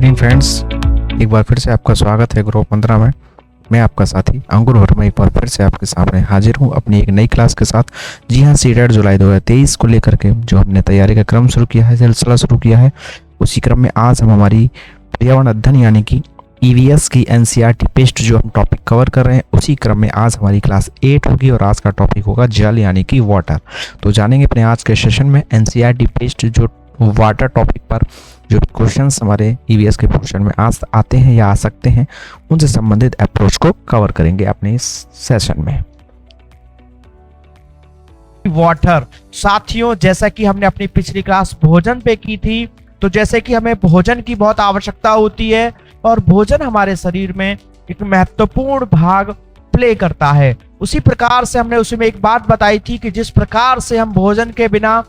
Evening friends, एक बार फिर से आपका स्वागत है ग्रो 15 में। मैं आपका साथी अंकुर वर्मा एक बार फिर से आपके सामने हाजिर हूं अपनी एक नई क्लास के साथ। जी हां, सीटेट जुलाई 2023 को लेकर के जो हमने तैयारी का क्रम शुरू किया है, सिलसिला शुरू किया है, उसी क्रम में आज हम हमारी पर्यावरण अध्ययन यानी कि ईवीएस की एनसीईआरटी पेस्ट जो हम टॉपिक कवर कर रहे हैं, उसी क्रम में आज हमारी क्लास 8 होगी और आज का टॉपिक होगा जल यानी कि वाटर। तो जानेंगे अपने आज के सेशन में एनसीईआरटी पेस्ट जो वाटर टॉपिक पर जो क्वेश्चंस हमारे ईवीएस के पोर्शन में आज आते हैं या आ सकते हैं, उनसे संबंधित अप्रोच को कवर करेंगे अपने इस सेशन में। वाटर साथियों, जैसा कि हमने अपनी पिछली क्लास भोजन पे की थी, तो जैसे कि हमें भोजन की बहुत आवश्यकता होती है और भोजन हमारे शरीर में एक महत्वपूर्ण भाग प्ले करता है। उसी प्रकार से हमने उसमें एक बात बताई थी कि जिस प्रकार से हम भोजन के बिना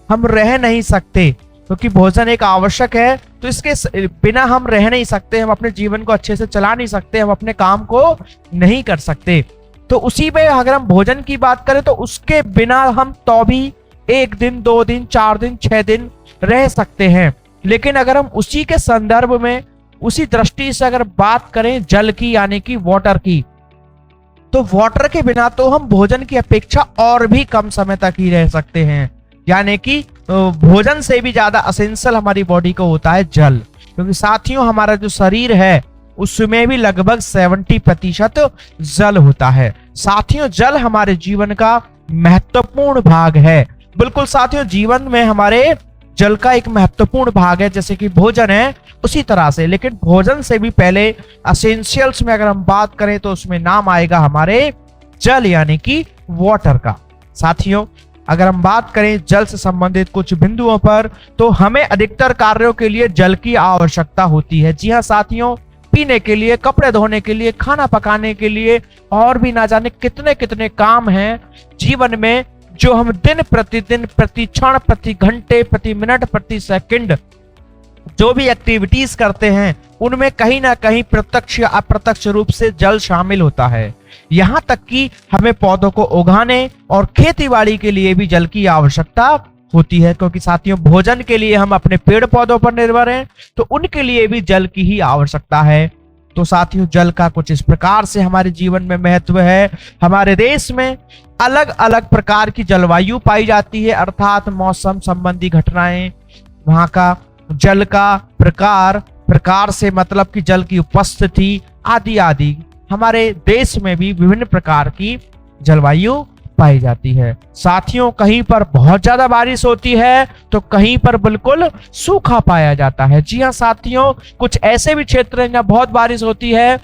हम रह नहीं सकते, क्योंकि भोजन एक आवश्यक है, तो इसके बिना हम रह नहीं सकते, हम अपने जीवन को अच्छे से चला नहीं सकते, हम अपने काम को नहीं कर सकते। तो उसी में अगर हम भोजन की बात करें तो उसके बिना हम तो भी 1 दिन 2 दिन 4 दिन 6 दिन रह सकते हैं। लेकिन अगर हम उसी के संदर्भ में उसी दृष्टि से अगर बात करें जल की यानी कि वाटर की, तो वाटर के बिना तो हम भोजन की अपेक्षा और भी कम समय तक ही रह सकते हैं। यानी कि भोजन से भी ज्यादा असेंशियल हमारी बॉडी को होता है जल, क्योंकि साथियों हमारा जो शरीर है उसमें भी लगभग 70% जल होता है। साथियों, जल हमारे जीवन का महत्वपूर्ण भाग है। बिल्कुल साथियों, जीवन में हमारे जल का एक महत्वपूर्ण भाग है, जैसे कि भोजन है उसी तरह से। लेकिन भोजन से भी पहले एसेंशियल्स में अगर हम बात करें तो उसमें नाम आएगा हमारे जल यानी कि वाटर का। साथियों, अगर हम बात करें जल से संबंधित कुछ बिंदुओं पर, तो हमें अधिकतर कार्यों के लिए जल की आवश्यकता होती है। जी हाँ साथियों, पीने के लिए, कपड़े धोने के लिए, खाना पकाने के लिए और भी ना जाने कितने कितने काम हैं जीवन में, जो हम दिन प्रतिदिन, प्रति क्षण, प्रति घंटे, प्रति मिनट, प्रति सेकंड जो भी एक्टिविटीज करते हैं, उनमें कहीं ना कहीं प्रत्यक्ष या अप्रत्यक्ष रूप से जल शामिल होता है। यहाँ तक कि हमें पौधों को उगाने और खेतीबाड़ी के लिए भी जल की आवश्यकता होती है, क्योंकि साथियों भोजन के लिए हम अपने पेड़ पौधों पर निर्भर हैं, तो उनके लिए भी जल की ही आवश्यकता है। तो साथियों, जल का कुछ इस प्रकार से हमारे जीवन में महत्व है। हमारे देश में अलग अलग प्रकार की जलवायु पाई जाती है, अर्थात मौसम संबंधी घटनाएं, वहां का जल का प्रकार से मतलब कि जल की उपस्थिति आदि आदि। हमारे देश में भी विभिन्न प्रकार की जलवायु पाई जाती है। साथियों, कहीं पर बहुत ज्यादा बारिश होती है तो कहीं पर बिल्कुल सूखा पाया जाता है। जी हाँ साथियों, कुछ ऐसे भी क्षेत्र हैं जहाँ बहुत बारिश होती है,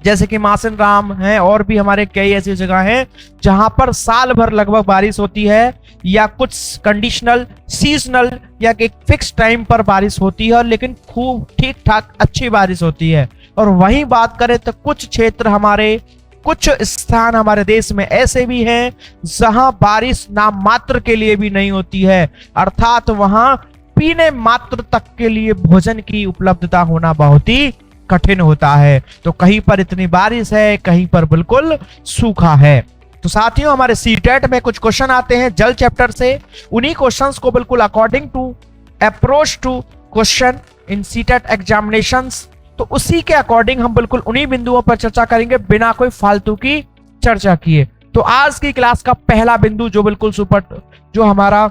जैसे कि मासिन राम है और भी हमारे कई ऐसी जगह हैं जहां पर साल भर लगभग बारिश होती है, या कुछ कंडीशनल, सीजनल या एक फिक्स टाइम पर बारिश होती है, लेकिन खूब ठीक ठाक अच्छी बारिश होती है। और वहीं बात करें तो कुछ क्षेत्र हमारे, कुछ स्थान हमारे देश में ऐसे भी हैं जहां बारिश नाम मात्र के लिए भी नहीं होती है, अर्थात वहां पीने मात्र तक के लिए भोजन की उपलब्धता होना बहुत ही कठिन होता है। तो कहीं पर इतनी बारिश है, कहीं पर बिल्कुल सूखा है। तो साथियों, हमारे सीटेट में कुछ क्वेश्चन आते हैं जल चैप्टर से। उन्हीं क्वेश्चंस को बिल्कुल according to approach to question in CTET examinations, तो उसी के अकॉर्डिंग हम बिल्कुल उन्हीं बिंदुओं पर चर्चा करेंगे बिना कोई फालतू की चर्चा किए। तो आज की क्लास का पहला बिंदु जो बिल्कुल सुपर, जो हमारा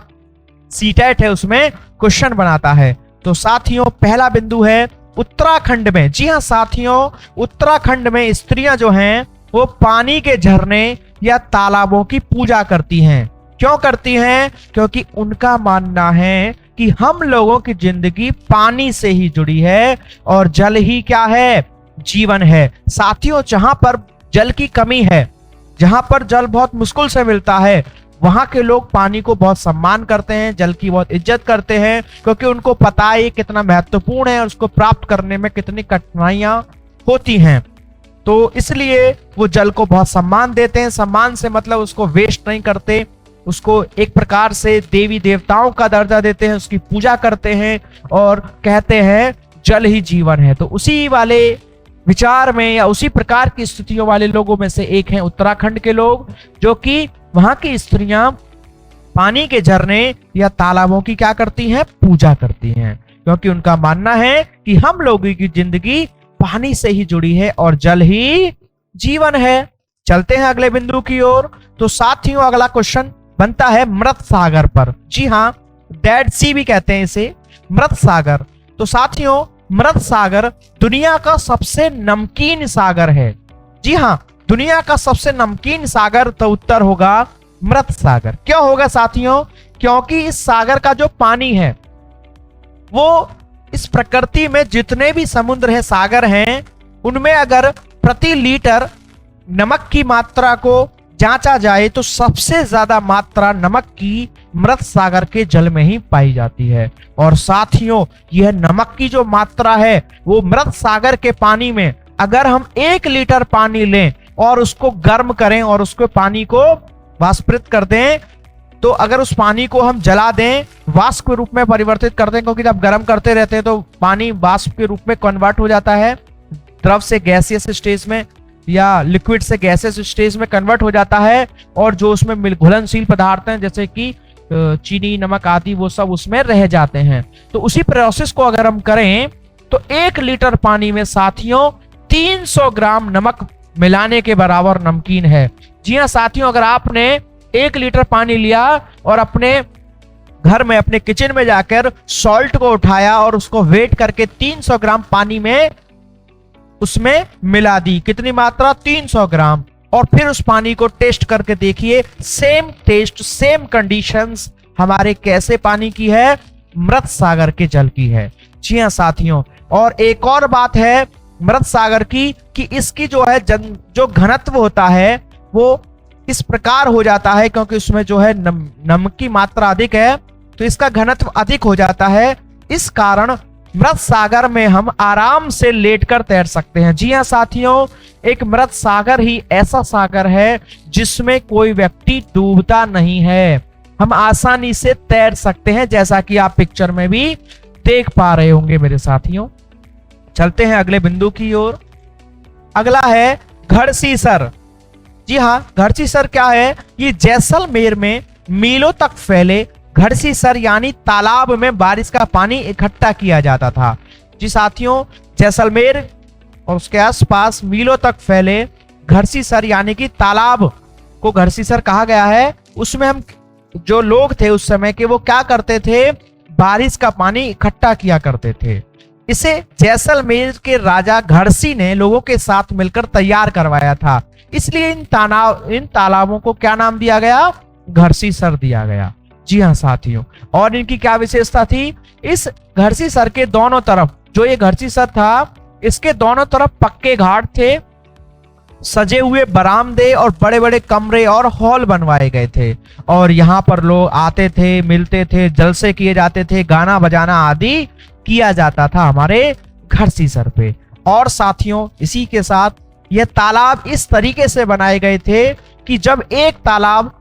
सीटेट है उसमें क्वेश्चन बनाता है, तो साथियों पहला बिंदु है उत्तराखंड में। जी हाँ साथियों, उत्तराखंड में स्त्रियां जो हैं वो पानी के झरने या तालाबों की पूजा करती हैं। क्यों करती हैं? क्योंकि उनका मानना है कि हम लोगों की जिंदगी पानी से ही जुड़ी है और जल ही क्या है? जीवन है। साथियों, जहां पर जल की कमी है, जहां पर जल बहुत मुश्किल से मिलता है, वहां के लोग पानी को बहुत सम्मान करते हैं, जल की बहुत इज्जत करते हैं, क्योंकि उनको पता है कितना महत्वपूर्ण है और उसको प्राप्त करने में कितनी कठिनाइयां होती हैं। तो इसलिए वो जल को बहुत सम्मान देते हैं। सम्मान से मतलब उसको वेस्ट नहीं करते, उसको एक प्रकार से देवी देवताओं का दर्जा देते हैं, उसकी पूजा करते हैं और कहते हैं जल ही जीवन है। तो उसी वाले विचार में या उसी प्रकार की स्थितियों वाले लोगों में से एक हैं उत्तराखंड के लोग, जो कि वहां की स्त्रियां पानी के झरने या तालाबों की क्या करती हैं? पूजा करती हैं। क्योंकि उनका मानना है कि हम लोगों की जिंदगी पानी से ही जुड़ी है और जल ही जीवन है। चलते हैं अगले बिंदु की ओर। तो साथियों अगला क्वेश्चन बनता है मृत सागर पर। जी हाँ, डेड सी भी कहते हैं इसे, मृत सागर। तो साथियों मृत सागर दुनिया का सबसे नमकीन सागर है। जी हाँ, दुनिया का सबसे नमकीन सागर, तो उत्तर होगा मृत सागर। क्यों होगा साथियों? क्योंकि इस सागर का जो पानी है वो इस प्रकृति में जितने भी समुद्र है, सागर हैं, उनमें अगर प्रति लीटर नमक की मात्रा को जांचा जाए तो सबसे ज्यादा मात्रा नमक की मृत सागर के जल में ही पाई जाती है। और साथियों यह नमक की जो मात्रा है वो मृत सागर के पानी में, अगर हम 1 लीटर पानी लें और उसको गर्म करें और उसको पानी को वाष्पित कर दें, तो अगर उस पानी को हम जला दें, वाष्प के रूप में परिवर्तित कर दें, क्योंकि जब गर्म करते रहते हैं तो पानी वाष्प के रूप में कन्वर्ट हो जाता है, द्रव से गैसियस स्टेज में या लिक्विड से गैसेस स्टेज में कन्वर्ट हो जाता है, और जो उसमें घुलनशील पदार्थ हैं जैसे कि चीनी, नमक आदि, वो सब उसमें रह जाते हैं। तो उसी प्रोसेस को अगर हम करें तो 1 लीटर पानी में साथियों 300 ग्राम नमक मिलाने के बराबर नमकीन है। जी हाँ साथियों, अगर आपने 1 लीटर पानी लिया और अपने घर में, अपने किचन में जाकर सॉल्ट को उठाया और उसको वेट करके 300 ग्राम पानी में उसमें मिला दी, कितनी मात्रा? 300 ग्राम, और फिर उस पानी को टेस्ट करके देखिए, सेम टेस्ट, सेम कंडीशंस हमारे कैसे पानी की है? मृत सागर के जल की है। जी हाँ साथियों, और एक और बात है मृत सागर की कि इसकी जो है जो घनत्व होता है वो इस प्रकार हो जाता है, क्योंकि उसमें जो है नमक की मात्रा अधिक है तो इसका घनत्व अधिक हो जाता है। इस कारण मृत सागर में हम आराम से लेटकर तैर सकते हैं। जी हाँ साथियों, एक मृत सागर ही ऐसा सागर है जिसमें कोई व्यक्ति डूबता नहीं है, हम आसानी से तैर सकते हैं, जैसा कि आप पिक्चर में भी देख पा रहे होंगे मेरे साथियों। चलते हैं अगले बिंदु की ओर। अगला है घड़सीसर। जी हाँ, घड़सीसर क्या है? ये जैसलमेर में मीलों तक फैले घड़सीसर यानी तालाब में बारिश का पानी इकट्ठा किया जाता था। जी साथियों, जैसलमेर और उसके आसपास मीलों तक फैले घड़सीसर यानी कि तालाब को घड़सीसर कहा गया है। उसमें हम जो लोग थे उस समय के, वो क्या करते थे? बारिश का पानी इकट्ठा किया करते थे। इसे जैसलमेर के राजा घड़सी ने लोगों के साथ मिलकर तैयार करवाया था, इसलिए इन तालाबों को क्या नाम दिया गया? घड़सीसर दिया गया। जी हाँ साथियों, और इनकी क्या विशेषता थी? इस घड़सीसर के दोनों तरफ, जो ये घड़सीसर था, इसके दोनों तरफ पक्के घाट थे, सजे हुए बरामदे और बड़े बड़े कमरे और हॉल बनवाए गए थे, और यहाँ पर लोग आते थे, मिलते थे, जलसे किए जाते थे, गाना बजाना आदि किया जाता था हमारे घड़सीसर पे। और साथियों इसी के साथ ये तालाब इस तरीके से बनाए गए थे कि जब एक तालाब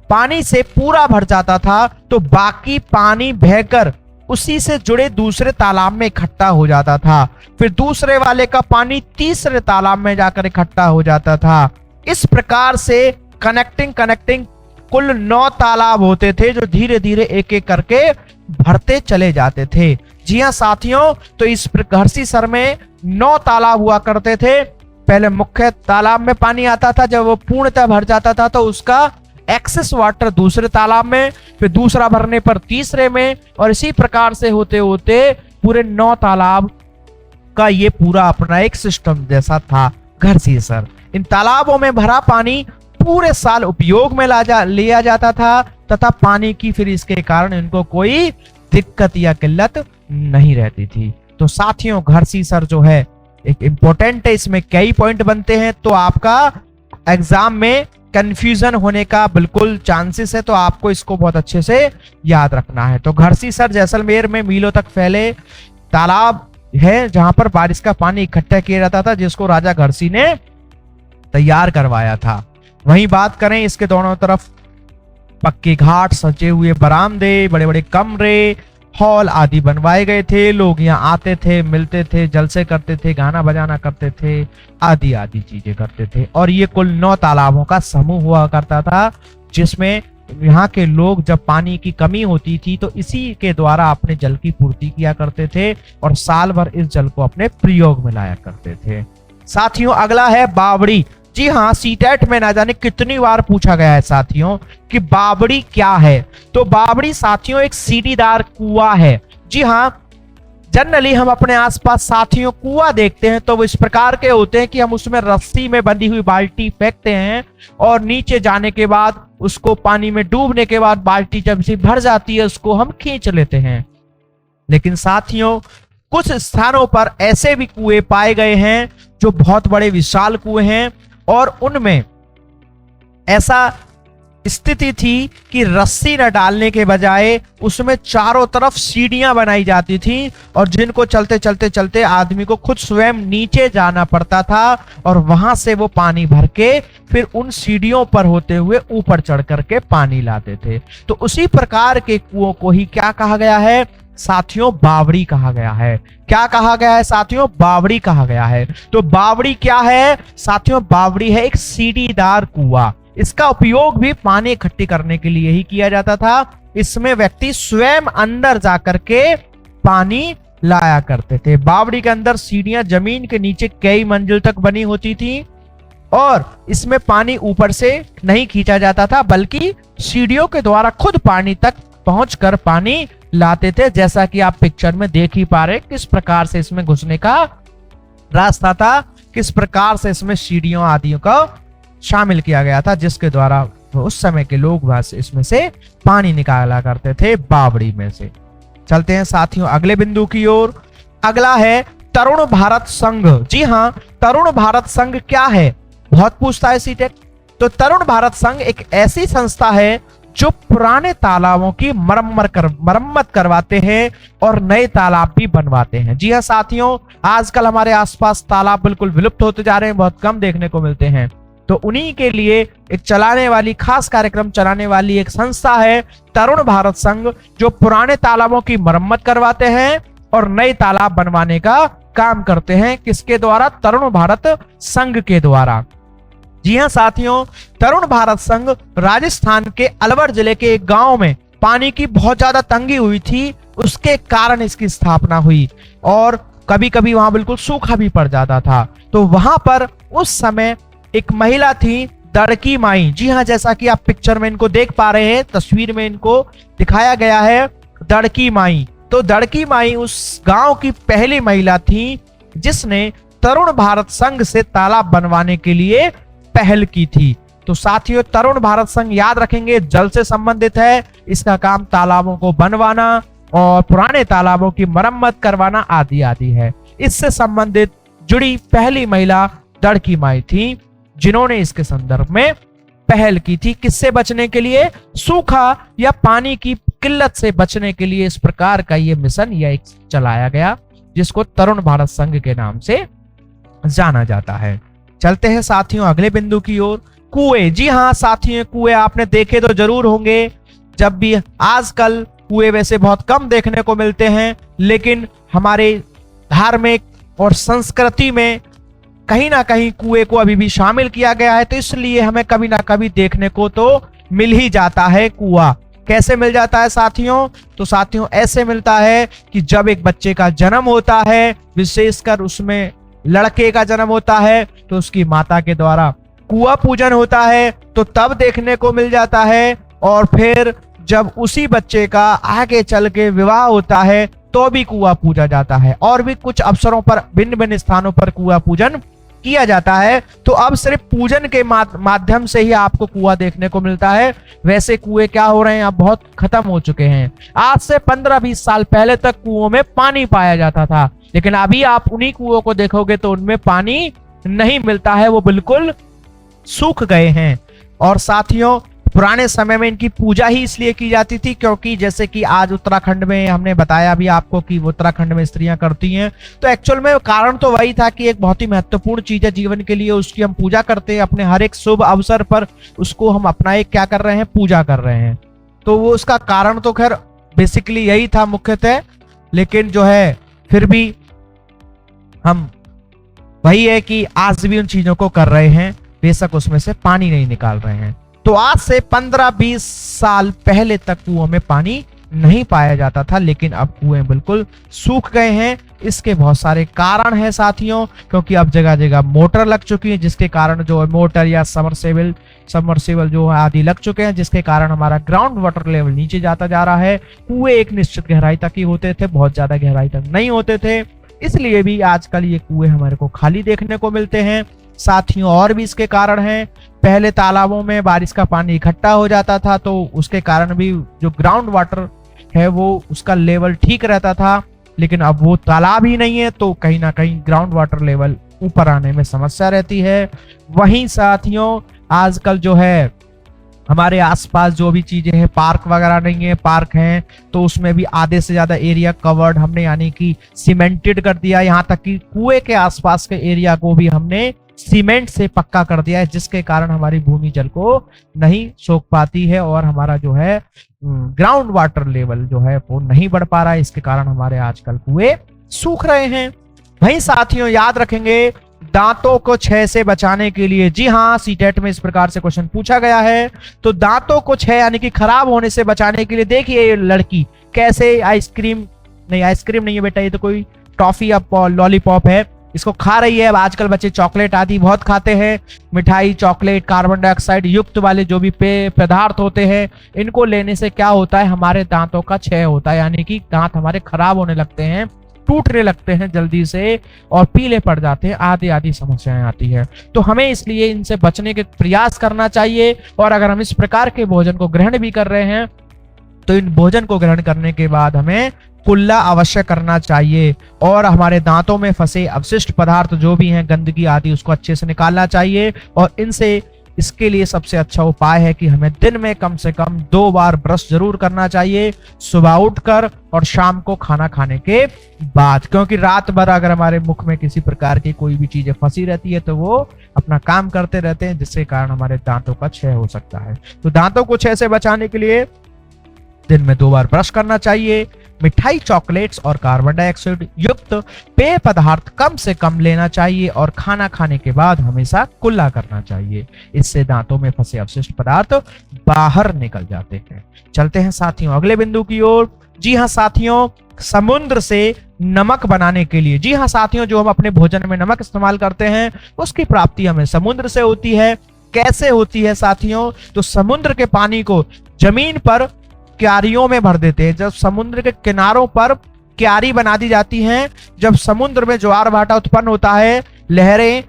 पानी से पूरा भर जाता था तो बाकी पानी बहकर उसी से जुड़े दूसरे तालाब में इकट्ठा हो जाता था, फिर दूसरे वाले का पानी तीसरे तालाब में जाकर इकट्ठा हो जाता था। इस प्रकार से कनेक्टिंग कुल 9 तालाब होते थे जो धीरे धीरे एक एक करके भरते चले जाते थे। जी हाँ साथियों, तो इस घड़सीसर में 9 तालाब हुआ करते थे। पहले मुख्य तालाब में पानी आता था, जब वो पूर्णतः भर जाता था तो उसका एक्सेस वाटर दूसरे तालाब में, फिर दूसरा भरने पर तीसरे में, और इसी प्रकार से होते होते पूरे 9 तालाब का ये पूरा अपना एक सिस्टम जैसा था घड़सीसर। इन तालाबों में भरा पानी पूरे साल उपयोग में लिया जाता था तथा पानी की फिर इसके कारण इनको कोई दिक्कत या किल्लत नहीं रहती थी। तो साथियों घड़सीसर जो है एक इंपॉर्टेंट है, इसमें कई पॉइंट बनते हैं, तो आपका एग्जाम में कंफ्यूजन होने का बिल्कुल चांसेस है, तो आपको इसको बहुत अच्छे से याद रखना है। तो घड़सीसर जैसलमेर में मीलों तक फैले तालाब है जहां पर बारिश का पानी इकट्ठा किया जाता था, जिसको राजा घड़सी ने तैयार करवाया था। वहीं बात करें इसके दोनों तरफ पक्के घाट, सजे हुए बरामदे, बड़े बड़े कमरे, हॉल आदि बनवाए गए थे। लोग यहाँ आते थे, मिलते थे, जलसे करते थे, गाना बजाना करते थे, आदि आदि चीजें करते थे। और ये कुल 9 तालाबों का समूह हुआ करता था, जिसमें यहाँ के लोग जब पानी की कमी होती थी तो इसी के द्वारा अपने जल की पूर्ति किया करते थे और साल भर इस जल को अपने प्रयोग में लाया करते थे। साथियों अगला है बावड़ी। जी हाँ, सीटेट में ना जाने कितनी बार पूछा गया है साथियों कि बावड़ी क्या है। तो बावड़ी साथियों एक सीढ़ीदार कुआं है। जी हाँ, जनरली हम अपने आसपास साथियों कुआं देखते हैं तो वो इस प्रकार के होते हैं कि हम उसमें रस्सी में बंधी हुई बाल्टी फेंकते हैं और नीचे जाने के बाद उसको पानी में डूबने के बाद बाल्टी जब से भर जाती है उसको हम खींच लेते हैं। लेकिन साथियों कुछ स्थानों पर ऐसे भी कुएं पाए गए हैं जो बहुत बड़े विशाल कुएं हैं और उनमें ऐसा स्थिति थी कि रस्सी न डालने के बजाय उसमें चारों तरफ सीढ़ियां बनाई जाती थी और जिनको चलते चलते चलते आदमी को खुद स्वयं नीचे जाना पड़ता था और वहां से वो पानी भर के फिर उन सीढ़ियों पर होते हुए ऊपर चढ़ करके पानी लाते थे। तो उसी प्रकार के कुओं को ही क्या कहा गया है साथियों, बावड़ी कहा गया है। क्या कहा गया है साथियों, बावड़ी कहा गया है। तो बावड़ी क्या है साथियों, बावड़ी है एक सीढ़ीदार कुआं। इसका उपयोग भी पानी इकट्ठी करने के लिए ही किया जाता था। इसमें व्यक्ति स्वयं अंदर जाकर के पानी लाया करते थे। बावड़ी के अंदर सीढ़ियां जमीन के नीचे कई मंजिल तक बनी होती थी और इसमें पानी ऊपर से नहीं खींचा जाता था बल्कि सीढ़ियों के द्वारा खुद पानी तक पहुंचकर पानी लाते थे। जैसा कि आप पिक्चर में देख ही पा रहे किस प्रकार से इसमें घुसने का रास्ता था, किस प्रकार से इसमें सीढ़ियों आदियों का शामिल किया गया था जिसके द्वारा उस समय के लोग बस इसमें से पानी निकाला करते थे बावड़ी में से। चलते हैं साथियों अगले बिंदु की ओर। अगला है तरुण भारत संघ। जी हाँ, तरुण भारत संघ क्या है, बहुत पूछता है सीटेट। तो तरुण भारत संघ एक ऐसी संस्था है जो पुराने तालाबों की मरम्मत करवाते हैं और नए तालाब भी बनवाते हैं। जी हाँ साथियों, आजकल हमारे आसपास तालाब बिल्कुल विलुप्त होते जा रहे हैं, बहुत कम देखने को मिलते हैं। तो उन्हीं के लिए एक चलाने वाली खास कार्यक्रम चलाने वाली एक संस्था है तरुण भारत संघ, जो पुराने तालाबों की मरम्मत करवाते हैं और नए तालाब बनवाने का काम करते हैं। किसके द्वारा, तरुण भारत संघ के द्वारा। जी हाँ साथियों, तरुण भारत संघ राजस्थान के अलवर जिले के एक गांव में पानी की बहुत ज्यादा तंगी हुई थी, उसके कारण इसकी स्थापना हुई और कभी कभी वहां बिल्कुल सूखा भी पड़ जाता था। तो वहां पर उस समय एक महिला थी दड़की माई। जी हाँ, जैसा कि आप पिक्चर में इनको देख पा रहे हैं, तस्वीर में इनको दिखाया गया है दड़की माई। तो दड़की माई उस गांव की पहली महिला थी जिसने तरुण भारत संघ से तालाब बनवाने के लिए पहल की थी। तो साथियों तरुण भारत संघ याद रखेंगे जल से संबंधित है। इसका काम तालाबों को बनवाना और पुराने तालाबों की मरम्मत करवाना आदि आदि है। इससे संबंधित जुड़ी पहली महिला दड़की माई थी जिन्होंने इसके संदर्भ में पहल की थी। किससे बचने के लिए, सूखा या पानी की किल्लत से बचने के लिए इस प्रकार का ये मिशन या एक चलाया गया जिसको तरुण भारत संघ के नाम से जाना जाता है। चलते हैं साथियों अगले बिंदु की ओर। कुएं। जी हाँ साथियों, कुएं आपने देखे तो जरूर होंगे। जब भी आजकल कुएं वैसे बहुत कम देखने को मिलते हैं, लेकिन हमारे धार्मिक और संस्कृति में कहीं ना कहीं कुएं को अभी भी शामिल किया गया है, तो इसलिए हमें कभी ना कभी देखने को तो मिल ही जाता है कुआं। कैसे मिल जाता है साथियों, तो साथियों ऐसे मिलता है कि जब एक बच्चे का जन्म होता है, विशेषकर उसमें लड़के का जन्म होता है, तो उसकी माता के द्वारा कुआं पूजन होता है, तो तब देखने को मिल जाता है। और फिर जब उसी बच्चे का आगे चल के विवाह होता है तो भी कुआं पूजा जाता है। और भी कुछ अवसरों पर भिन्न भिन्न स्थानों पर कुआं पूजन किया जाता है। तो अब सिर्फ पूजन के माध्यम से ही आपको कुआं देखने को मिलता है। वैसे कुएं क्या हो रहे हैं, अब बहुत खत्म हो चुके हैं। आज से 15-20 साल पहले तक कुओं में पानी पाया जाता था, लेकिन अभी आप उन्हीं कुओं को देखोगे तो उनमें पानी नहीं मिलता है, वो बिल्कुल सूख गए हैं। और साथियों पुराने समय में इनकी पूजा ही इसलिए की जाती थी क्योंकि जैसे कि आज उत्तराखंड में हमने बताया भी आपको कि उत्तराखंड में स्त्रियां करती हैं, तो एक्चुअल में कारण तो वही था कि एक बहुत ही महत्वपूर्ण चीज है जीवन के लिए, उसकी हम पूजा करते हैं अपने हर एक शुभ अवसर पर, उसको हम अपना एक क्या कर रहे हैं, पूजा कर रहे हैं। तो वो उसका कारण तो खैर बेसिकली यही था मुख्यतः, लेकिन जो है फिर भी हम वही है कि आज भी उन चीजों को कर रहे हैं, बेशक उसमें से पानी नहीं निकाल रहे हैं। तो आज से 15-20 साल पहले तक कुओं में पानी नहीं पाया जाता था, लेकिन अब कुएं बिल्कुल सूख गए हैं। इसके बहुत सारे कारण हैं साथियों, क्योंकि अब जगह जगह मोटर लग चुकी है, जिसके कारण जो मोटर या सबमर्सिबल जो आदि लग चुके हैं, जिसके कारण हमारा ग्राउंड वाटर लेवल नीचे जाता जा रहा है। कुएं एक निश्चित गहराई तक ही होते थे, बहुत ज्यादा गहराई तक नहीं होते थे, इसलिए भी आजकल ये कुएं हमारे को खाली देखने को मिलते हैं साथियों। और भी इसके कारण हैं, पहले तालाबों में बारिश का पानी इकट्ठा हो जाता था, तो उसके कारण भी जो ग्राउंड वाटर है वो उसका लेवल ठीक रहता था, लेकिन अब वो तालाब ही नहीं है, तो कहीं ना कहीं ग्राउंड वाटर लेवल ऊपर आने में समस्या रहती है। वहीं साथियों आजकल जो है हमारे आसपास जो भी चीजें हैं, पार्क वगैरह नहीं है, पार्क हैं तो उसमें भी आधे से ज्यादा एरिया कवर्ड हमने यानी कि सीमेंटेड कर दिया, यहाँ तक कि कुएं के आसपास के एरिया को भी हमने सीमेंट से पक्का कर दिया है, जिसके कारण हमारी भूमि जल को नहीं सोख पाती है और हमारा जो है ग्राउंड वाटर लेवल जो है वो नहीं बढ़ पा रहा है। इसके कारण हमारे आजकल कुएं सूख रहे हैं। वहीं साथियों याद रखेंगे, दांतों को क्षय से बचाने के लिए, जी हाँ सीटेट में इस प्रकार से क्वेश्चन पूछा गया है, तो दांतों को क्षय यानी कि खराब होने से बचाने के लिए देखिए ये लड़की कैसे आइसक्रीम नहीं है बेटा, ये तो कोई टॉफी या लॉलीपॉप है, इसको खा रही है। अब आजकल बच्चे चॉकलेट आदि बहुत खाते हैं, मिठाई, चॉकलेट, कार्बन डाइऑक्साइड युक्त वाले जो भी पेय पदार्थ होते हैं, इनको लेने से क्या होता है, हमारे दांतों का क्षय होता है, यानी कि दांत हमारे खराब होने लगते हैं, टूटने लगते हैं जल्दी से और पीले पड़ जाते हैं, आदि समस्याएं आती है। तो हमें इसलिए इनसे बचने के प्रयास करना चाहिए। और अगर हम इस प्रकार के भोजन को ग्रहण भी कर रहे हैं तो इन भोजन को ग्रहण करने के बाद हमें कुल्ला अवश्य करना चाहिए और हमारे दांतों में फंसे अवशिष्ट पदार्थ जो भी हैं, गंदगी आदि, उसको अच्छे से निकालना चाहिए। और इसके लिए सबसे अच्छा उपाय है कि हमें दिन में कम से कम 2 बार ब्रश जरूर करना चाहिए, सुबह उठकर और शाम को खाना खाने के बाद, क्योंकि रात भर अगर हमारे मुख में किसी प्रकार की कोई भी चीजें फंसी रहती है तो वो अपना काम करते रहते हैं, जिसके कारण हमारे दांतों का क्षय हो सकता है। तो दांतों को क्षय से बचाने के लिए दिन में 2 बार ब्रश करना चाहिए, मिठाई, चॉकलेट्स और कार्बन डाइऑक्साइड युक्त पेय पदार्थ कम से कम लेना चाहिए और खाना खाने के बाद हमेशा कुल्ला करना चाहिए। इससे दांतों में फंसे अवशिष्ट पदार्थ बाहर निकल जाते हैं। चलते हैं साथियों अगले बिंदु की ओर। जी हाँ साथियों, समुद्र से नमक बनाने के लिए, जी हाँ साथियों, जो हम अपने भोजन में नमक इस्तेमाल करते हैं उसकी प्राप्ति हमें समुद्र से होती है। कैसे होती है साथियों, तो समुद्र के पानी को जमीन पर क्यारियों में भर देते हैं। जब समुद्र के किनारों पर क्यारी बना दी जाती हैं, जब समुद्र में ज्वार भाटा उत्पन्न होता है, लहरें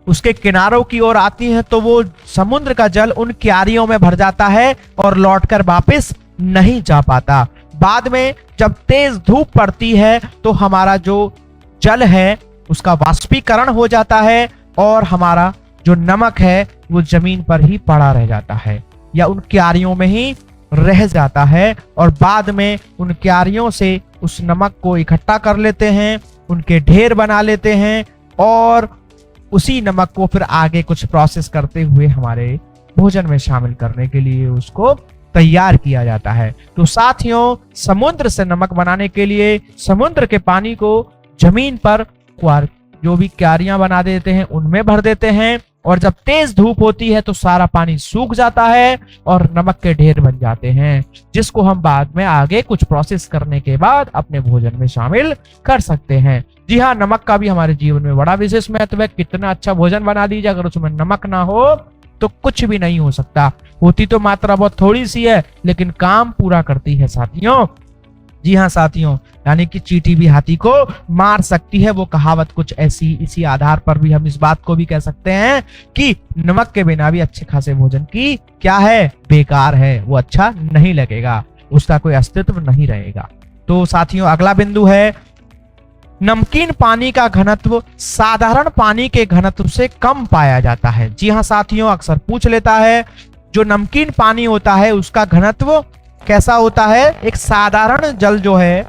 उसके किनारों की ओर आती हैं, तो वो समुद्र का जल उन क्यारियों में भर जाता है और लौटकर वापस नहीं जा पाता। बाद में जब तेज धूप पड़ती है तो हमारा जो जल है उसका वाष्पीकरण हो जाता है और हमारा जो नमक है वो जमीन पर ही पड़ा रह जाता है या उन क्यारियों में ही रह जाता है। और बाद में उन क्यारियों से उस नमक को इकट्ठा कर लेते हैं, उनके ढेर बना लेते हैं और उसी नमक को फिर आगे कुछ प्रोसेस करते हुए हमारे भोजन में शामिल करने के लिए उसको तैयार किया जाता है। तो साथियों, समुद्र से नमक बनाने के लिए समुद्र के पानी को जमीन पर जो भी क्यारियां बना देते हैं उनमें भर देते हैं और जब तेज धूप होती है तो सारा पानी सूख जाता है और नमक के ढेर बन जाते हैं, जिसको हम बाद में आगे कुछ प्रोसेस करने के बाद अपने भोजन में शामिल कर सकते हैं। जी हाँ, नमक का भी हमारे जीवन में बड़ा विशेष महत्व है। कितना अच्छा भोजन बना दीजिए, अगर उसमें नमक ना हो तो कुछ भी नहीं हो सकता। होती तो मात्रा बहुत थोड़ी सी है लेकिन काम पूरा करती है साथियों। जी हाँ साथियों, यानी कि चींटी भी हाथी को मार सकती है, वो कहावत कुछ ऐसी, इसी आधार पर भी हम इस बात को भी कह सकते हैं कि नमक के बिना भी अच्छे खासे भोजन की क्या है, बेकार है, वो अच्छा नहीं लगेगा, उसका कोई अस्तित्व नहीं रहेगा। तो साथियों अगला बिंदु है, नमकीन पानी का घनत्व साधारण पानी के घनत्व से कम पाया जाता है। जी हाँ साथियों, अक्सर पूछ लेता है, जो नमकीन पानी होता है उसका घनत्व कैसा होता है। एक साधारण जल जो है,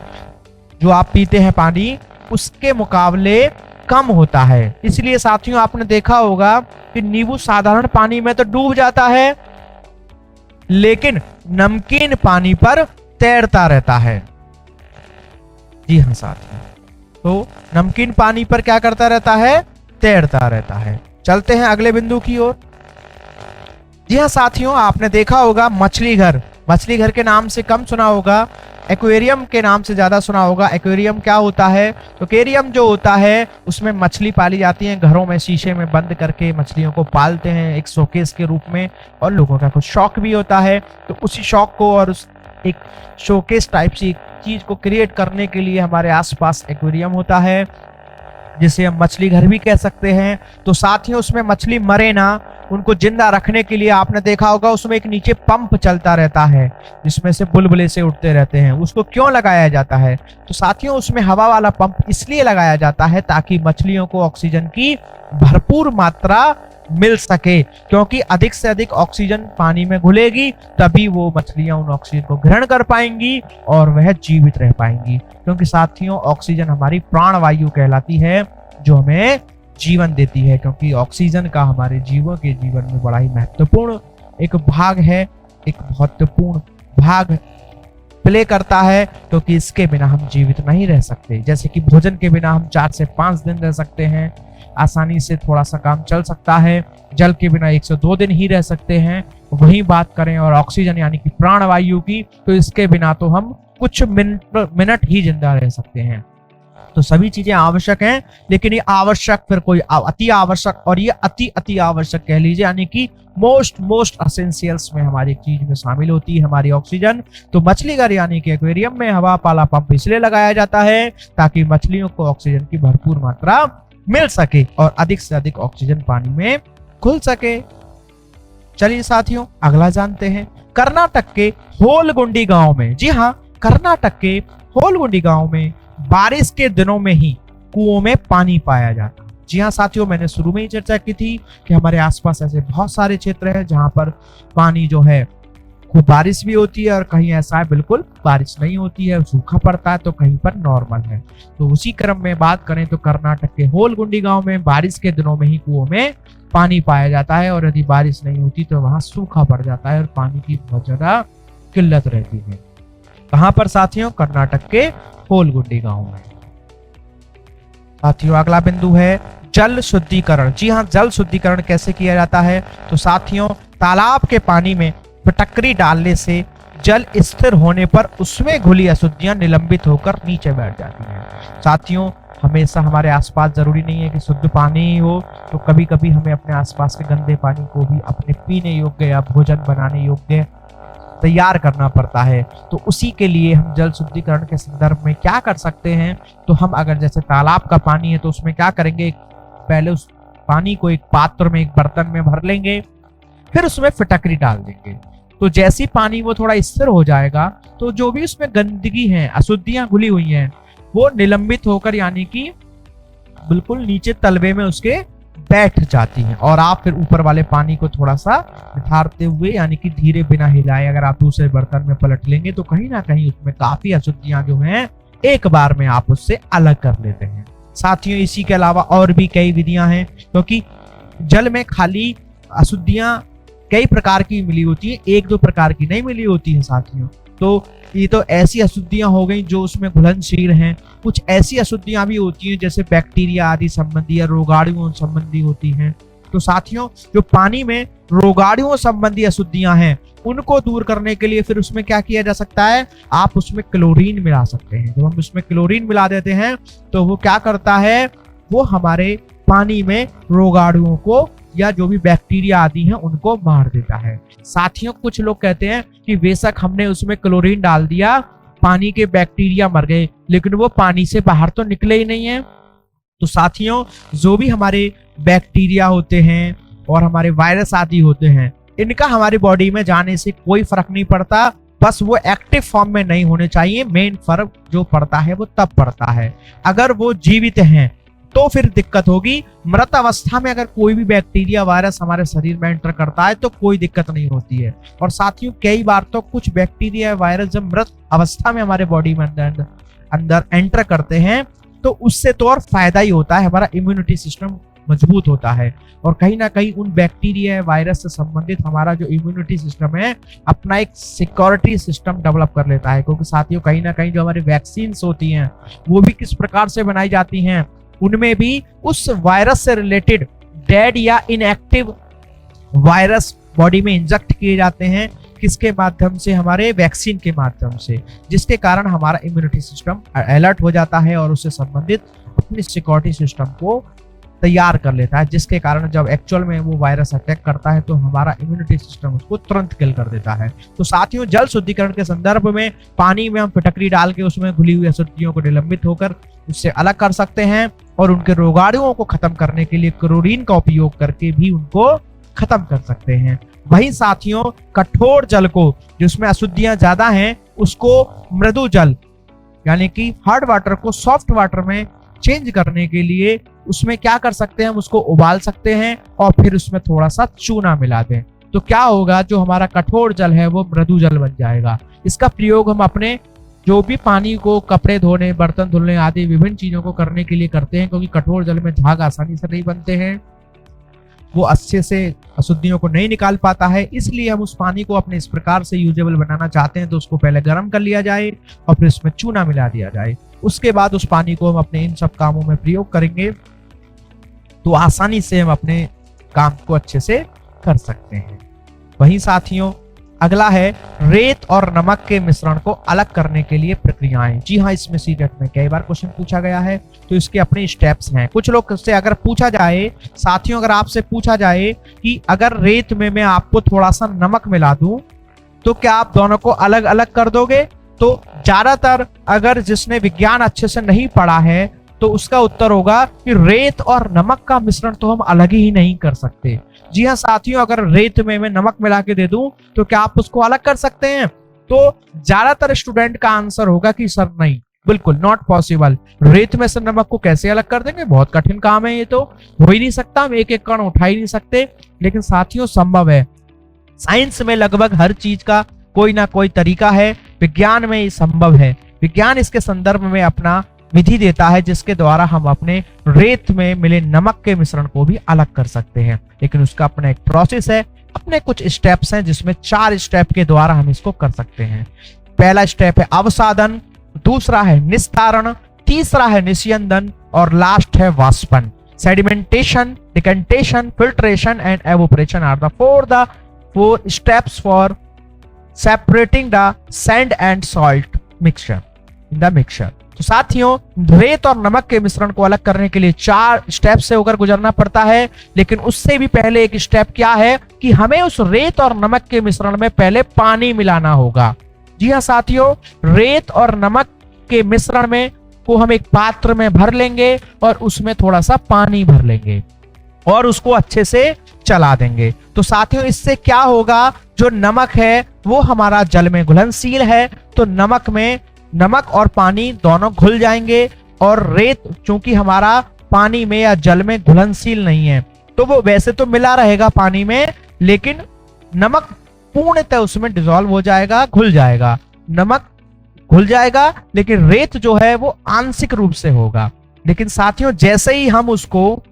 जो आप पीते हैं पानी, उसके मुकाबले कम होता है। इसलिए साथियों आपने देखा होगा कि नींबू साधारण पानी में तो डूब जाता है लेकिन नमकीन पानी पर तैरता रहता है। जी हाँ साथियों, तो नमकीन पानी पर क्या करता रहता है, तैरता रहता है। चलते हैं अगले बिंदु की ओर। जी हाँ साथियों, आपने देखा होगा मछली घर, मछली घर के नाम से कम सुना होगा, एक्वेरियम के नाम से ज्यादा सुना होगा। एक्वेरियम क्या होता है? तो एक्वेरियम जो होता है उसमें मछली पाली जाती है, घरों में शीशे में बंद करके मछलियों को पालते हैं एक शोकेस के रूप में, और लोगों का कुछ शौक भी होता है। तो उसी शौक को और उस एक शोकेस टाइप सी चीज को क्रिएट करने के लिए हमारे आसपास एक्वेरियम होता है, जिसे हम मछली घर भी कह सकते हैं। तो साथियों उसमें मछली मरे ना, उनको जिंदा रखने के लिए आपने देखा होगा उसमें एक नीचे पंप चलता रहता है जिसमें से बुलबुले से उठते रहते हैं। उसको क्यों लगाया जाता है? तो साथियों उसमें हवा वाला पंप इसलिए लगाया जाता है ताकि मछलियों को ऑक्सीजन की भरपूर मात्रा मिल सके, क्योंकि अधिक से अधिक ऑक्सीजन पानी में घुलेगी तभी वो मछलियां उन ऑक्सीजन को ग्रहण कर पाएंगी और वह जीवित रह पाएंगी। क्योंकि साथियों ऑक्सीजन हमारी प्राणवायु कहलाती है जो हमें जीवन देती है, क्योंकि ऑक्सीजन का हमारे जीवों के जीवन में बड़ा ही महत्वपूर्ण एक भाग है, एक महत्वपूर्ण भाग प्ले करता है, क्योंकि इसके बिना हम जीवित नहीं रह सकते। जैसे कि भोजन के बिना हम 4 से 5 दिन रह सकते हैं, आसानी से थोड़ा सा काम चल सकता है, जल के बिना 1 से 2 दिन ही रह सकते हैं। वही बात करें और ऑक्सीजन यानी कि प्राणवायु की, तो इसके बिना तो हम कुछ मिनट ही जिंदा रह सकते हैं। तो सभी चीजें आवश्यक हैं, लेकिन ये आवश्यक फिर कोई अति आवश्यक और ये अति आवश्यक कह लीजिए, यानी कि मोस्ट असेंशियल्स में हमारी चीज में शामिल होती है हमारी ऑक्सीजन। तो मछली घर यानी कि एक्वेरियम में हवा वाला पंप इसलिए लगाया जाता है ताकि मछलियों को ऑक्सीजन की भरपूर मात्रा मिल सके और अधिक से अधिक ऑक्सीजन पानी में घुल सके। चलिए साथियों अगला जानते हैं। कर्नाटक के होलगुंडी गांव में, जी हाँ कर्नाटक के होलगुंडी गांव में बारिश के दिनों में ही कुओं में पानी पाया जाता है। जी हाँ साथियों, मैंने शुरू में ही चर्चा की थी कि हमारे आसपास ऐसे बहुत सारे क्षेत्र हैं जहां पर पानी जो है खूब बारिश भी होती है और कहीं ऐसा है बिल्कुल बारिश नहीं होती है, सूखा पड़ता है, तो कहीं पर नॉर्मल है। तो उसी क्रम में बात करें तो कर्नाटक के होलगुंडी गांव में बारिश के दिनों में ही कुओं में पानी पाया जाता है, और यदि बारिश नहीं होती तो वहां सूखा पड़ जाता है और पानी की बहुत ज्यादा किल्लत रहती है। कहां पर साथियों? कर्नाटक के होलगुंडी गांव में। साथियों अगला बिंदु है जल शुद्धिकरण। जी हाँ, जल शुद्धिकरण कैसे किया जाता है? तो साथियों तालाब के पानी में फिटकरी डालने से जल स्थिर होने पर उसमें घुली अशुद्धियां निलंबित होकर नीचे बैठ जाती हैं। साथियों हमेशा हमारे आसपास जरूरी नहीं है कि शुद्ध पानी ही हो, तो कभी कभी हमें अपने आसपास के गंदे पानी को भी अपने पीने योग्य या भोजन बनाने योग्य तैयार करना पड़ता है। तो उसी के लिए हम जल शुद्धिकरण के संदर्भ में क्या कर सकते हैं? तो हम अगर जैसे तालाब का पानी है तो उसमें क्या करेंगे, पहले उस पानी को एक पात्र में एक बर्तन में भर लेंगे, फिर उसमें फिटकरी डाल देंगे। तो जैसी पानी वो थोड़ा स्थिर हो जाएगा तो जो भी उसमें गंदगी है, अशुद्धियां घुली हुई हैं, वो निलंबित होकर यानी कि बिल्कुल नीचे तलवे में उसके बैठ जाती हैं, और आप फिर ऊपर वाले पानी को थोड़ा सा निथारते हुए यानी कि धीरे बिना हिलाए अगर आप दूसरे बर्तन में पलट लेंगे तो कहीं ना कहीं उसमें काफी अशुद्धियां जो हैं एक बार में आप उससे अलग कर लेते हैं। साथियों इसी के अलावा और भी कई विधियां हैं, क्योंकि जल में खाली अशुद्धियां कई प्रकार की मिली होती है, 1-2 प्रकार की नहीं मिली होती है साथियों। तो ये तो ऐसी अशुद्धियां हो गई जो उसमें घुलनशील हैं। कुछ ऐसी अशुद्धियां भी होती हैं जैसे बैक्टीरिया आदि संबंधी या रोगाणुओं संबंधी होती हैं। तो साथियों जो पानी में रोगाणुओं संबंधी अशुद्धियां हैं उनको दूर करने के लिए फिर उसमें क्या किया जा सकता है, आप उसमें क्लोरीन मिला सकते हैं। जब हम उसमें क्लोरीन मिला देते हैं तो वो क्या करता है, वो हमारे पानी में रोगाणुओं को या जो भी बैक्टीरिया आदि हैं उनको मार देता है। साथियों कुछ लोग कहते हैं कि बेशक हमने उसमें क्लोरीन डाल दिया, पानी के बैक्टीरिया मर गए, लेकिन वो पानी से बाहर तो निकले ही नहीं है। तो साथियों जो भी हमारे बैक्टीरिया होते हैं और हमारे वायरस आदि होते हैं, इनका हमारी बॉडी में जाने से कोई फर्क नहीं पड़ता, बस वो एक्टिव फॉर्म में नहीं होने चाहिए। मेन फर्क जो पड़ता है वो तब पड़ता है अगर वो जीवित हैं, तो फिर दिक्कत होगी। मृत अवस्था में अगर कोई भी बैक्टीरिया वायरस हमारे शरीर में एंटर करता है तो कोई दिक्कत नहीं होती है। और साथियों कई बार तो कुछ बैक्टीरिया वायरस जब मृत अवस्था में हमारे बॉडी में अंदर एंटर करते हैं तो उससे तो और फायदा ही होता है, हमारा इम्यूनिटी सिस्टम मजबूत होता है, और कहीं ना कहीं उन बैक्टीरिया वायरस से संबंधित हमारा जो इम्यूनिटी सिस्टम है अपना एक सिक्योरिटी सिस्टम डेवलप कर लेता है। क्योंकि साथियों कहीं ना कहीं जो हमारी वैक्सीन होती हैं वो भी किस प्रकार से बनाई जाती हैं, उनमें भी उस वायरस से रिलेटेड डेड या इनएक्टिव वायरस बॉडी में इंजेक्ट किए जाते हैं, किसके माध्यम से, हमारे वैक्सीन के माध्यम से, जिसके कारण हमारा इम्यूनिटी सिस्टम अलर्ट हो जाता है और उससे संबंधित अपनी सिक्योरिटी सिस्टम को तैयार कर लेता है, जिसके कारण जब एक्चुअल में वो वायरस अटैक करता है तो हमारा इम्यूनिटी सिस्टम उसको तुरंत किल कर देता है। तो साथियों, जल शुद्धिकरण के संदर्भ में पानी में हम फिटकरी डाल के उसमें घुली हुई अशुद्धियों को निलंबित होकर उससे अलग कर सकते हैं और उनके रोगाणुओं को खत्म करने के लिए क्लोरीन का उपयोग करके भी उनको खत्म कर सकते हैं। वहीं साथियों, कठोर जल को, जिसमें अशुद्धियां ज्यादा हैं, उसको मृदु जल यानी कि हार्ड वाटर को सॉफ्ट वाटर में चेंज करने के लिए उसमें क्या कर सकते हैं, हम उसको उबाल सकते हैं और फिर उसमें थोड़ा सा चूना मिला दें। तो क्या होगा, जो हमारा कठोर जल है वो मृदु जल बन जाएगा। इसका प्रयोग हम अपने जो भी पानी को कपड़े धोने, बर्तन धुलने आदि विभिन्न चीजों को करने के लिए करते हैं, क्योंकि कठोर जल में झाग आसानी से नहीं बनते हैं, वो अच्छे से अशुद्धियों को नहीं निकाल पाता है। इसलिए हम उस पानी को अपने इस प्रकार से यूजेबल बनाना चाहते हैं तो उसको पहले गर्म कर लिया जाए और फिर उसमें चूना मिला दिया जाए। उसके बाद उस पानी को हम अपने इन सब कामों में प्रयोग करेंगे तो आसानी से हम अपने काम को अच्छे से कर सकते हैं। वहीं साथियों, अगला है रेत और नमक के मिश्रण को अलग करने के लिए प्रक्रियाएं। जी हाँ, इसमें सीटेट में कई बार क्वेश्चन पूछा गया है तो इसके अपने स्टेप्स हैं। कुछ लोग से अगर पूछा जाए, साथियों अगर आपसे पूछा जाए कि अगर रेत में मैं आपको थोड़ा सा नमक मिला दूं तो क्या आप दोनों को अलग अलग कर दोगे? तो ज्यादातर अगर जिसने विज्ञान अच्छे से नहीं पढ़ा है तो उसका उत्तर होगा कि रेत और नमक का मिश्रण तो हम अलग ही नहीं कर सकते। जी हाँ साथियों, अगर रेत में मैं नमक मिला के दे दूं तो क्या आप उसको अलग कर सकते हैं? तो ज्यादातर स्टूडेंट का आंसर होगा कि सर नहीं, बिल्कुल नॉट पॉसिबल। रेत में से नमक को कैसे अलग कर देंगे, बहुत कठिन काम है, ये तो हो ही नहीं सकता, हम एक एक कण उठा ही नहीं सकते। लेकिन साथियों संभव है। साइंस में लगभग हर चीज का कोई ना कोई तरीका है, विज्ञान में ये संभव है। विज्ञान इसके संदर्भ में अपना विधि देता है जिसके द्वारा हम अपने रेत में मिले नमक के मिश्रण को भी अलग कर सकते हैं। लेकिन उसका अपना एक प्रोसेस है, अपने कुछ स्टेप्स हैं जिसमें 4 स्टेप के द्वारा हम इसको कर सकते हैं। पहला स्टेप है अवसादन, दूसरा है निस्तारण, तीसरा है निस्यंदन और लास्ट है वाष्पन। Sedimentation, decantation, filtration and evaporation are the four steps for separating the sand and salt mixture in the mixture. तो साथियों, रेत और नमक के मिश्रण को अलग करने के लिए 4 स्टेप से होकर गुजरना पड़ता है। लेकिन उससे भी पहले एक स्टेप क्या है कि हमें उस रेत और नमक के मिश्रण में पहले पानी मिलाना होगा। जी हाँ साथियों, रेत और नमक के मिश्रण में को हम एक पात्र में भर लेंगे और उसमें थोड़ा सा पानी भर लेंगे और उसको अच्छे से चला देंगे। तो साथियों, इससे क्या होगा, जो नमक है वो हमारा जल में घुलनशील है, तो नमक और पानी दोनों घुल जाएंगे और रेत चूंकि हमारा पानी में या जल में घुलनशील नहीं है तो वो वैसे तो मिला रहेगा पानी में, लेकिन नमक पूर्णतः उसमें डिसॉल्व हो जाएगा, घुल जाएगा। नमक घुल जाएगा लेकिन रेत जो है वो आंशिक रूप से होगा। लेकिन साथियों, जैसे ही हम उसको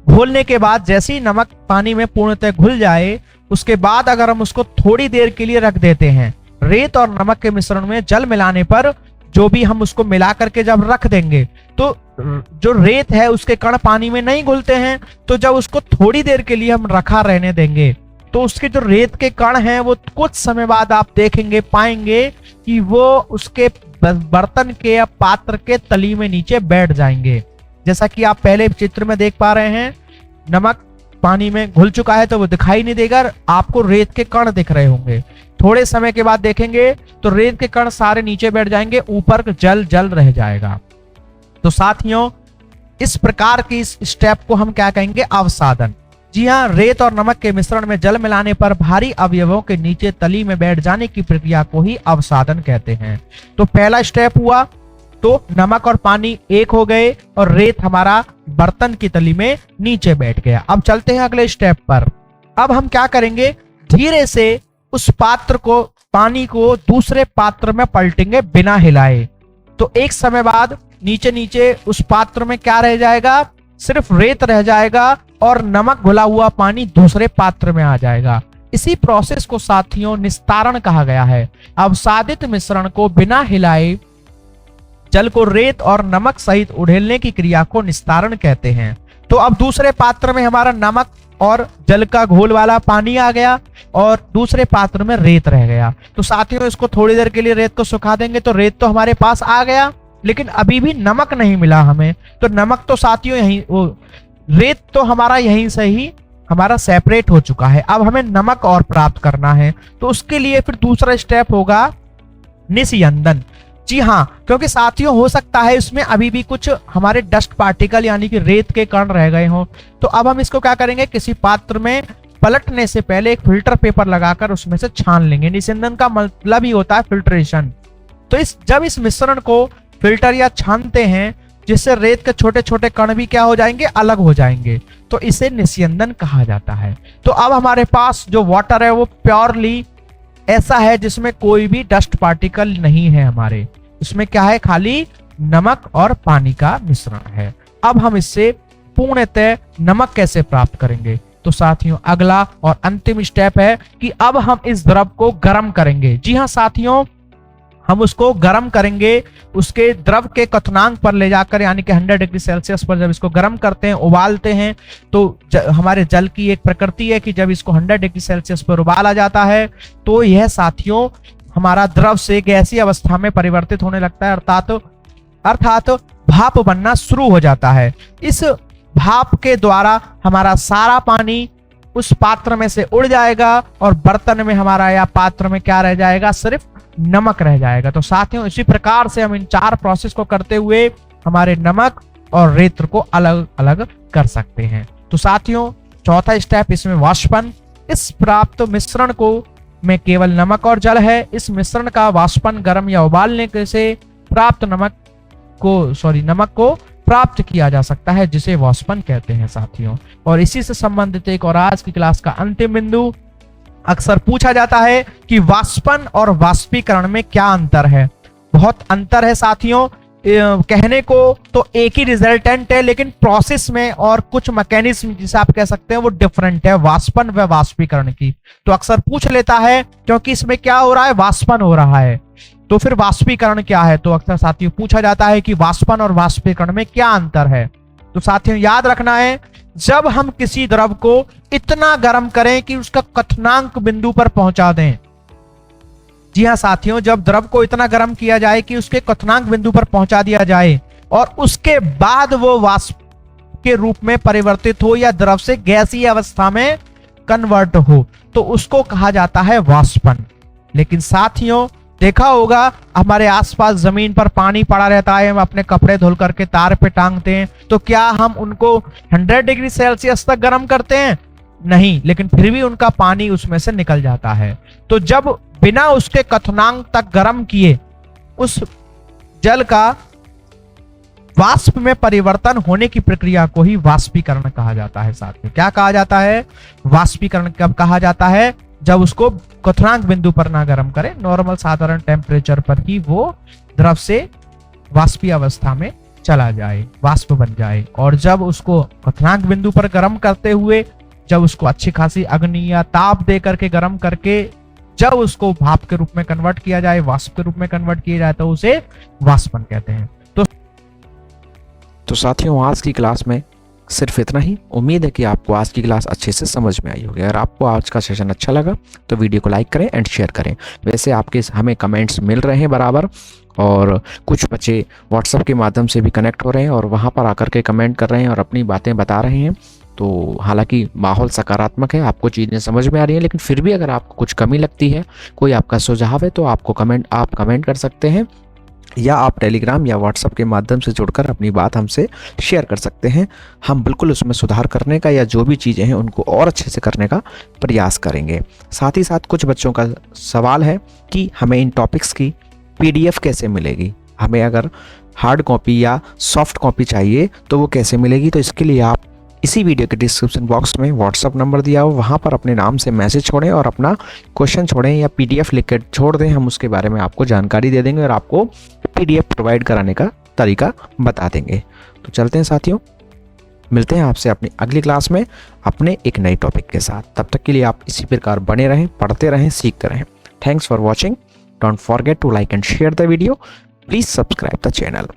घोलने के बाद, जैसे ही नमक पानी में पूर्णतः घुल जाए, उसके बाद अगर हम उसको थोड़ी देर के लिए रख देते हैं, रेत और नमक के मिश्रण में जल मिलाने पर जो भी हम उसको मिला करके जब रख देंगे तो जो रेत है उसके कण पानी में नहीं घुलते हैं। तो जब उसको थोड़ी देर के लिए हम रखा रहने देंगे तो उसके जो रेत के कण हैं वो कुछ समय बाद आप देखेंगे, पाएंगे कि वो उसके बर्तन के या पात्र के तली में नीचे बैठ जाएंगे। जैसा कि आप पहले चित्र में देख पा रहे हैं, नमक पानी में घुल चुका है तो वो दिखाई नहीं देगा, आपको रेत के कण दिख रहे होंगे। थोड़े समय के बाद देखेंगे तो रेत के कण सारे नीचे बैठ जाएंगे, ऊपर जल रह जाएगा। तो साथियों, इस प्रकार की इस स्टेप को हम क्या कहेंगे, अवसादन। जी हाँ, रेत और नमक के मिश्रण में जल मिलाने पर भारी अवयवों के नीचे तली में बैठ जाने की प्रक्रिया को ही अवसादन कहते हैं। तो पहला स्टेप हुआ, तो नमक और पानी एक हो गए और रेत हमारा बर्तन की तली में नीचे बैठ गया। अब चलते हैं अगले स्टेप पर। अब हम क्या करेंगे, धीरे से उस पात्र को, पानी को दूसरे पात्र में पलटेंगे बिना हिलाए। तो एक समय बाद नीचे नीचे उस पात्र में क्या रह जाएगा, सिर्फ रेत रह जाएगा और नमक घुला हुआ पानी दूसरे पात्र में आ जाएगा। इसी प्रोसेस को साथियों निस्तारण कहा गया है। अवसादित मिश्रण को बिना हिलाए जल को रेत और नमक सहित उड़ेलने की क्रिया को निस्तारण कहते हैं। तो अब दूसरे पात्र में हमारा नमक और जल का घोल वाला पानी आ गया और दूसरे पात्र में रेत रह गया। तो साथियों इसको थोड़ी देर के लिए रेत को सुखा देंगे तो रेत तो हमारे पास आ गया, लेकिन अभी भी नमक नहीं मिला हमें। तो नमक तो साथियों यहीं, वो रेत तो हमारा यहीं से ही हमारा सेपरेट हो चुका है। अब हमें नमक और प्राप्त करना है, तो उसके लिए फिर दूसरा स्टेप होगा निस्यंदन। जी हाँ, क्योंकि साथियों हो सकता है इसमें अभी भी कुछ हमारे डस्ट पार्टिकल यानी कि रेत के कण रह गए हों। तो अब हम इसको क्या करेंगे, किसी पात्र में पलटने से पहले एक फिल्टर पेपर लगाकर उसमें से छान लेंगे। निस्यंदन का मतलब ही होता है फिल्ट्रेशन। तो जब इस मिश्रण को फिल्टर या छानते हैं, जिससे रेत के छोटे छोटे कण भी क्या हो जाएंगे, अलग हो जाएंगे, तो इसे निस्यंदन कहा जाता है। तो अब हमारे पास जो वाटर है वो प्योरली ऐसा है जिसमें कोई भी डस्ट पार्टिकल नहीं है हमारे, इसमें क्या है, खाली नमक और पानी का मिश्रण है। अब हम इससे पूर्णतः नमक कैसे प्राप्त करेंगे, तो साथियों अगला और अंतिम स्टेप है कि अब हम इस द्रव को गर्म करेंगे। जी हाँ साथियों, हम उसको गर्म करेंगे, उसके द्रव के क्वथनांक पर ले जाकर, यानी कि 100 डिग्री सेल्सियस पर जब इसको गर्म करते हैं, उबालते हैं, तो हमारे जल की एक प्रकृति है कि जब इसको 100 डिग्री सेल्सियस पर उबाला जाता है तो यह साथियों हमारा द्रव से गैसीय अवस्था में परिवर्तित होने लगता है, अर्थात भाप बनना शुरू हो जाता है। इस भाप के द्वारा हमारा सारा पानी उस पात्र में से उड़ जाएगा और बर्तन में हमारा या पात्र में क्या रह जाएगा, सिर्फ नमक रह जाएगा। तो साथियों इसी प्रकार से हम इन 4 प्रोसेस को करते हुए हमारे नमक और रेत को अलग अलग कर सकते हैं। तो साथियों चौथा स्टेप इसमें वाष्पन। इस प्राप्त मिश्रण को में केवल नमक और जल है। इस मिश्रण का वाष्पन गर्म या उबालने से प्राप्त नमक को प्राप्त किया जा सकता है, जिसे वाष्पन कहते हैं साथियों। और इसी से संबंधित एक और आज की क्लास का अंतिम बिंदु, अक्सर पूछा जाता है कि वाष्पन और वाष्पीकरण में क्या अंतर है। बहुत अंतर है साथियों, कहने को तो एक ही रिजल्टेंट है, लेकिन प्रोसेस में और कुछ मैकेनिज्म जिसे आप कह सकते हैं वो डिफरेंट है वाष्पन व वाष्पीकरण की। तो अक्सर पूछ लेता है, क्योंकि इसमें क्या हो रहा है, वाष्पन हो रहा है, तो फिर वाष्पीकरण क्या है। तो अक्सर साथियों पूछा जाता है कि वाष्पन और वाष्पीकरण में क्या अंतर है। तो साथियों याद रखना है, जब हम किसी द्रव को इतना गर्म करें कि उसका क्वथनांक बिंदु पर पहुंचा दें। जी हां साथियों, जब द्रव को इतना गर्म किया जाए कि उसके क्वथनांक बिंदु पर पहुंचा दिया जाए और उसके बाद वो वाष्प के रूप में परिवर्तित हो या द्रव से गैसीय अवस्था में कन्वर्ट हो, तो उसको कहा जाता है वाष्पन। लेकिन साथियों देखा होगा, हमारे आसपास जमीन पर पानी पड़ा रहता है, हम अपने कपड़े धुल करके तार पे टांगते हैं, तो क्या हम उनको 100 डिग्री सेल्सियस तक गर्म करते हैं? नहीं, लेकिन फिर भी उनका पानी उसमें से निकल जाता है। तो जब बिना उसके क्वथनांक तक गर्म किए उस जल का वाष्प में परिवर्तन होने की प्रक्रिया को ही वाष्पीकरण कहा जाता है साथियों। क्या कहा जाता है? वाष्पीकरण कब कहा जाता है? जब उसको क्वथनांक बिंदु पर ना गर्म करें, नॉर्मल साधारण टेम्परेचर पर ही वो द्रव से वाष्पीय अवस्था में चला जाए, वाष्प बन जाए। और जब उसको क्वथनांक बिंदु पर गर्म करते हुए, जब उसको अच्छी खासी अग्नि या ताप दे करके गर्म करके जब उसको भाप के रूप में कन्वर्ट किया जाए, वाष्प के रूप में कन्वर्ट किया जाए, तो उसे वाष्पन कहते हैं। तो साथियों आज की क्लास में सिर्फ इतना ही। उम्मीद है कि आपको आज की क्लास अच्छे से समझ में आई होगी। अगर आपको आज का सेशन अच्छा लगा तो वीडियो को लाइक करें एंड शेयर करें। वैसे आपके हमें कमेंट्स मिल रहे हैं बराबर, और कुछ बच्चे व्हाट्सएप के माध्यम से भी कनेक्ट हो रहे हैं और वहाँ पर आकर के कमेंट कर रहे हैं और अपनी बातें बता रहे हैं। तो हालांकि माहौल सकारात्मक है, आपको चीज़ें समझ में आ रही हैं, लेकिन फिर भी अगर आपको कुछ कमी लगती है, कोई आपका सुझाव है, तो आप कमेंट कर सकते हैं, या आप टेलीग्राम या व्हाट्सएप के माध्यम से जुड़कर अपनी बात हमसे शेयर कर सकते हैं। हम बिल्कुल उसमें सुधार करने का या जो भी चीज़ें हैं उनको और अच्छे से करने का प्रयास करेंगे। साथ ही साथ कुछ बच्चों का सवाल है कि हमें इन टॉपिक्स की PDF कैसे मिलेगी, हमें अगर हार्ड कॉपी या सॉफ्ट कॉपी चाहिए तो वो कैसे मिलेगी। तो इसके लिए आप इसी वीडियो के डिस्क्रिप्शन बॉक्स में व्हाट्सअप नंबर दिया हो, वहाँ पर अपने नाम से मैसेज छोड़ें और अपना क्वेश्चन छोड़ें या PDF लिख कर छोड़ दें। हम उसके बारे में आपको जानकारी दे देंगे और आपको PDF प्रोवाइड कराने का तरीका बता देंगे। तो चलते हैं साथियों, मिलते हैं आपसे अपनी अगली क्लास में अपने एक नए टॉपिक के साथ। तब तक के लिए आप इसी प्रकार बने रहें, पढ़ते रहें, सीखते रहें। Thanks for watching. Don't forget to like and share the video. Please subscribe the channel.